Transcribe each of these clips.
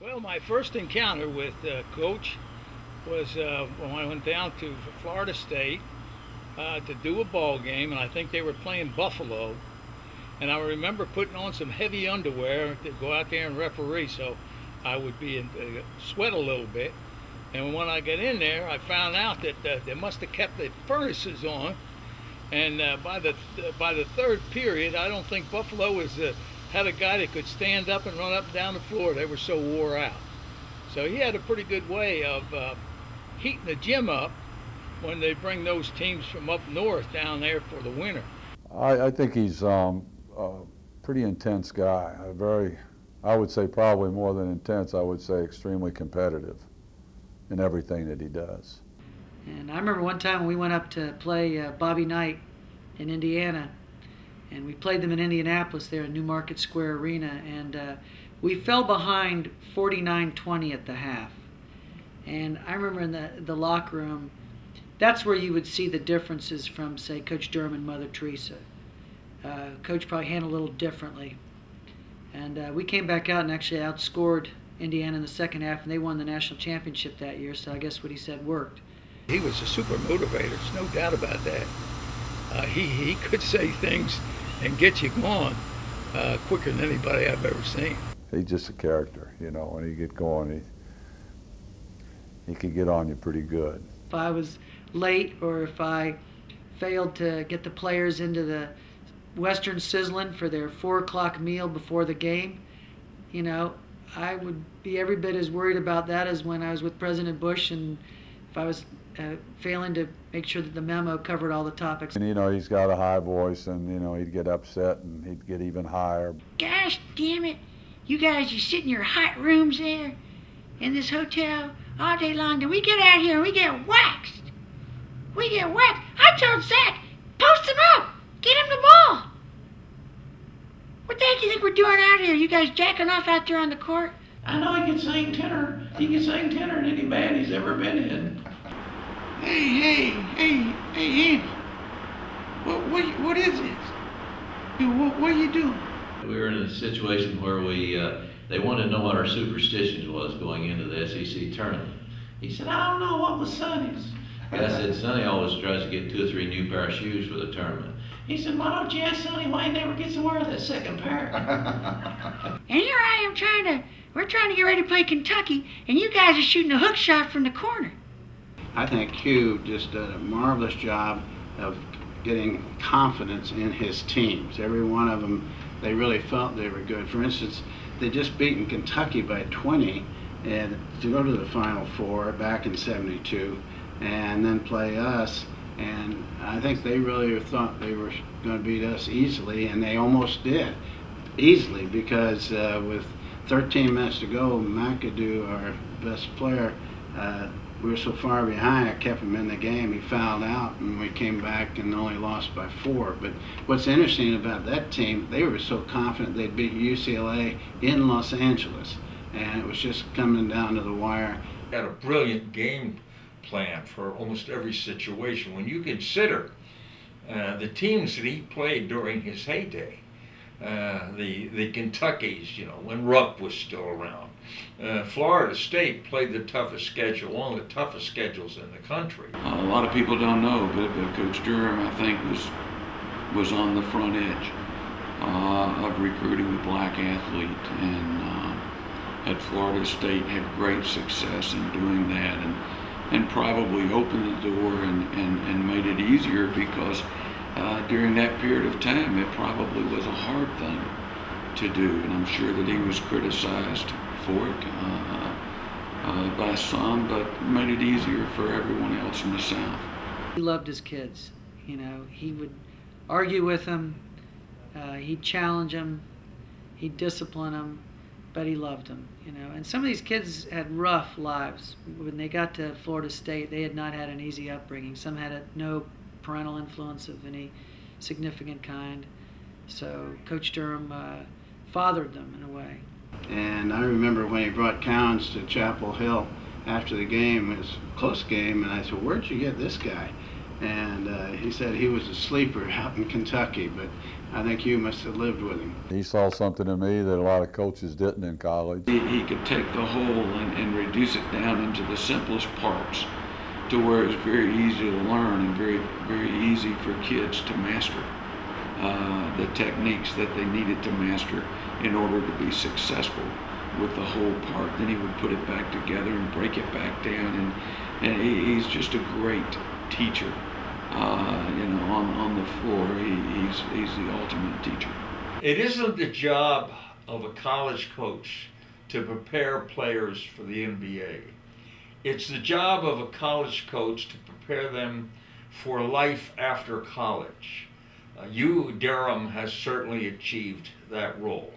Well, my first encounter with Coach was when I went down to Florida State to do a ball game, and I think they were playing Buffalo. And I remember putting on some heavy underwear to go out there and referee, so I would be in sweat a little bit. And when I got in there, I found out that they must have kept the furnaces on. And by the third period, I don't think Buffalo had a guy that could stand up and run up and down the floor. They were so wore out. So he had a pretty good way of heating the gym up when they bring those teams from up north down there for the winter. I think he's a pretty intense guy. I would say probably more than intense, I would say extremely competitive in everything that he does. And I remember one time when we went up to play Bobby Knight in Indiana, and we played them in Indianapolis there in Newmarket Square Arena, and we fell behind 49-20 at the half. And I remember in the locker room, that's where you would see the differences from, say, Coach Durham and Mother Teresa. Coach probably handled a little differently. And we came back out and actually outscored Indiana in the second half, and they won the national championship that year, so I guess what he said worked. He was a super motivator, there's no doubt about that. He could say things and get you going quicker than anybody I've ever seen. He's just a character, you know. When he get going, he could get on you pretty good. If I was late or if I failed to get the players into the Western Sizzlin' for their 4 o'clock meal before the game, you know, I would be every bit as worried about that as when I was with President Bush, and if I was failing to make sure that the memo covered all the topics. And you know, he's got a high voice, and you know, he'd get upset and he'd get even higher. Gosh damn it, you guys just sit in your hot rooms there in this hotel all day long. Then we get out here and we get waxed. We get waxed. I told Zach, post him up, get him the ball. What the heck do you think we're doing out here? You guys jacking off out there on the court? I know he can sing tenor. He can sing tenor in any band he's ever been in. Hey, Andy. What is this? What are you doing? We were in a situation where they wanted to know what our superstitions was going into the SEC tournament. He said, I don't know what was Sonny's. And I said, Sonny always tries to get 2 or 3 new pair of shoes for the tournament. He said, why don't you ask Sonny why he never gets to wear that second pair? And here I am we're trying to get ready to play Kentucky, and you guys are shooting a hook shot from the corner. I think Hugh just did a marvelous job of getting confidence in his teams. Every one of them, they really felt they were good. For instance, they just beaten Kentucky by 20 and to go to the Final Four back in '72 and then play us. And I think they really thought they were going to beat us easily, and they almost did, easily, because with 13 minutes to go, McAdoo, our best player, we were so far behind, I kept him in the game. He fouled out, and we came back and only lost by 4. But what's interesting about that team, they were so confident they'd beat UCLA in Los Angeles, and it was just coming down to the wire. Had a brilliant game plan for almost every situation. When you consider the teams that he played during his heyday, the Kentuckys, you know, when Rupp was still around. Florida State played the toughest schedule, one of the toughest schedules in the country. A lot of people don't know, but Coach Durham, I think, was on the front edge of recruiting the black athlete, and at Florida State had great success in doing that, and probably opened the door and made it easier, because during that period of time it probably was a hard thing to do, and I'm sure that he was criticized for it by some, but made it easier for everyone else in the South. He loved his kids. You know, he would argue with them, he'd challenge them, he'd discipline them, but he loved them, you know. And some of these kids had rough lives. When they got to Florida State, they had not had an easy upbringing. Some had no parental influence of any significant kind. So Coach Durham fathered them in a way. And I remember when he brought Cowens to Chapel Hill after the game, it was a close game, and I said, where'd you get this guy? And he said he was a sleeper out in Kentucky, but I think Hugh must have lived with him. He saw something in me that a lot of coaches didn't in college. He could take the whole and reduce it down into the simplest parts to where it's very easy to learn and very, very easy for kids to master the techniques that they needed to master in order to be successful with the whole part. Then he would put it back together and break it back down, and he's just a great teacher. You know, on the floor, he's the ultimate teacher. It isn't the job of a college coach to prepare players for the NBA. It's the job of a college coach to prepare them for life after college. Hugh Durham has certainly achieved that role.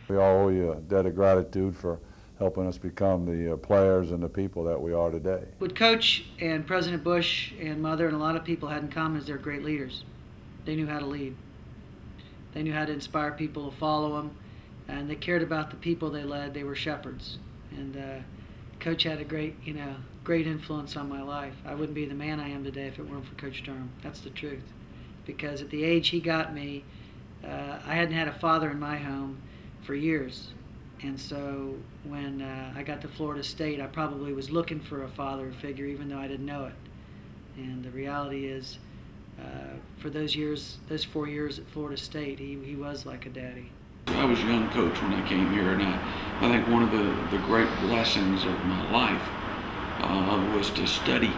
We all owe you a debt of gratitude for helping us become the players and the people that we are today. What Coach and President Bush and Mother and a lot of people had in common is they're great leaders. They knew how to lead. They knew how to inspire people to follow them, and they cared about the people they led. They were shepherds. And Coach had a great influence on my life. I wouldn't be the man I am today if it weren't for Coach Durham. That's the truth. Because at the age he got me, I hadn't had a father in my home for years. And so when I got to Florida State, I probably was looking for a father figure, even though I didn't know it. And the reality is, for those 4 years at Florida State, he was like a daddy. I was a young coach when I came here, and I think one of the great blessings of my life was to study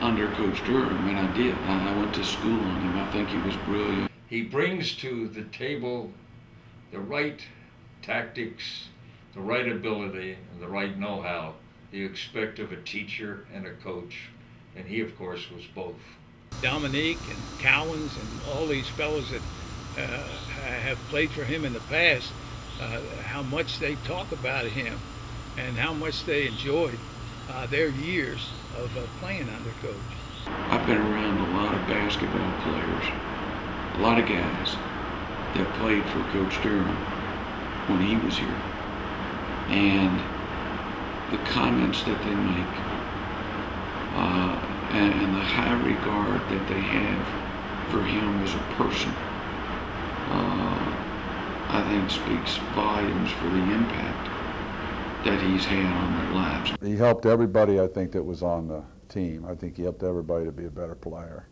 under Coach Durham, and I did. I went to school on him. I think he was brilliant. He brings to the table the right tactics, the right ability, and the right know-how you expect of a teacher and a coach, and he, of course, was both. Dominique and Cowens and all these fellows that have played for him in the past, how much they talk about him and how much they enjoyed their years of playing under Coach. I've been around a lot of basketball players, a lot of guys that played for Coach Durham when he was here. And the comments that they make and the high regard that they have for him as a person, I think speaks volumes for the impact that he's had on their lives. He helped everybody, I think, that was on the team. I think he helped everybody to be a better player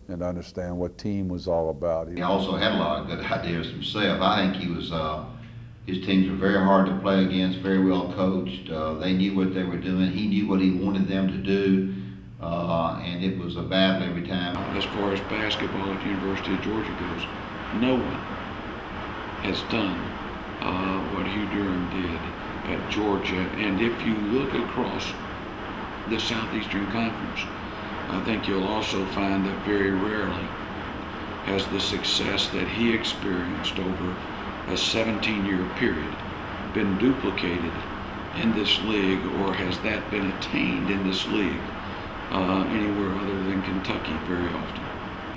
and understand what team was all about. He also had a lot of good ideas himself. I think he was, his teams were very hard to play against, very well coached. They knew what they were doing. He knew what he wanted them to do, and it was a battle every time. As far as basketball at the University of Georgia goes, no one has done what Hugh Durham did at Georgia. And if you look across the Southeastern Conference, I think you'll also find that very rarely has the success that he experienced over a 17-year period been duplicated in this league, or has that been attained in this league anywhere other than Kentucky very often.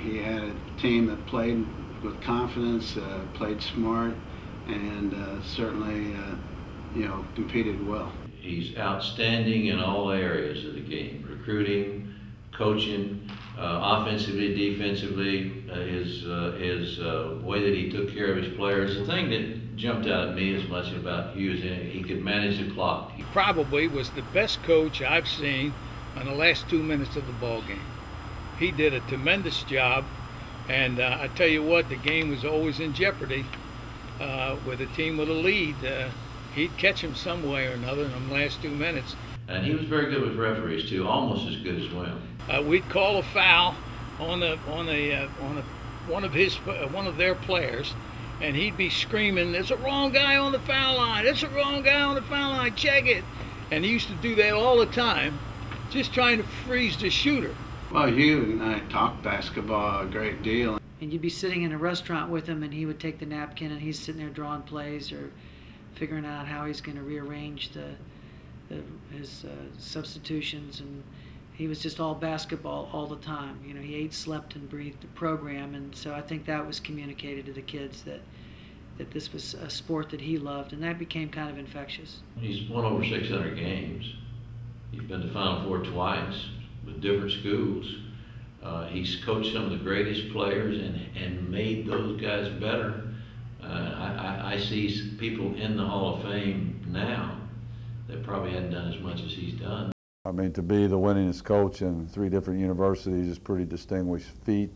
He had a team that played with confidence, played smart, and certainly competed well. He's outstanding in all areas of the game: recruiting, coaching, offensively, defensively, his way that he took care of his players. The thing that jumped out at me as much about Hugh is he could manage the clock. He probably was the best coach I've seen in the last 2 minutes of the ball game. He did a tremendous job, and I tell you what, the game was always in jeopardy. With a team with a lead, he'd catch him some way or another in the last 2 minutes. And he was very good with referees too, almost as good as well. We'd call a foul on one of their players, and he'd be screaming, "There's a wrong guy on the foul line! There's a wrong guy on the foul line! Check it!" And he used to do that all the time, just trying to freeze the shooter. Well, Hugh and I talked basketball a great deal. And you'd be sitting in a restaurant with him, and he would take the napkin, and he's sitting there drawing plays or figuring out how he's going to rearrange his substitutions, and he was just all basketball all the time. You know, he ate, slept, and breathed the program, and so I think that was communicated to the kids that this was a sport that he loved, and that became kind of infectious. He's won over 600 games. He's been to Final Four twice. with different schools. He's coached some of the greatest players and made those guys better. I see people in the Hall of Fame now that probably hadn't done as much as he's done. I mean, to be the winningest coach in 3 different universities is pretty distinguished feat.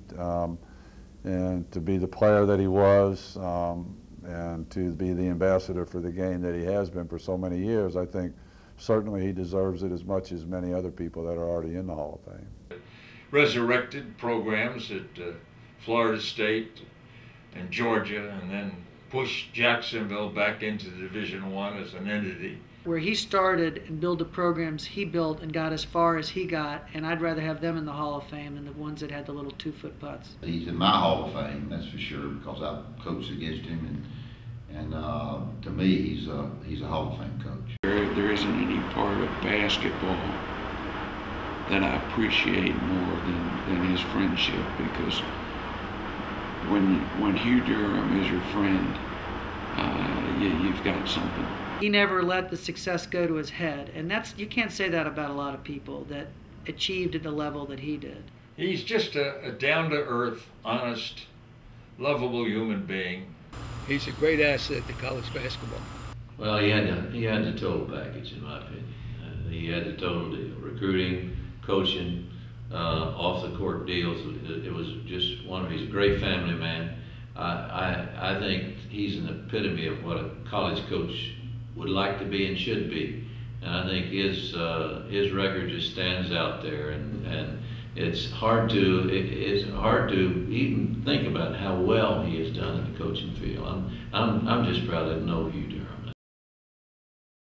And to be the player that he was, and to be the ambassador for the game that he has been for so many years, I think certainly he deserves it as much as many other people that are already in the Hall of Fame. Resurrected programs at Florida State and Georgia, and then pushed Jacksonville back into Division I as an entity. Where he started and built the programs he built and got as far as he got, and I'd rather have them in the Hall of Fame than the ones that had the little 2-foot putts. He's in my Hall of Fame, that's for sure, because I've coached against him, and to me, he's a Hall of Fame coach. There isn't any part of basketball that I appreciate more than his friendship, because when Hugh Durham is your friend, you've got something. He never let the success go to his head, and you can't say that about a lot of people that achieved at the level that he did. He's just a down-to-earth, honest, lovable human being. He's a great asset to college basketball. Well, he had the total package, in my opinion. He had the total deal: recruiting, coaching, off-the-court deals. It was just he's a great family man. I think he's an epitome of what a college coach would like to be and should be, and I think his record just stands out there, and it's hard to even think about how well he has done in the coaching field. I'm just proud to know Hugh Durham.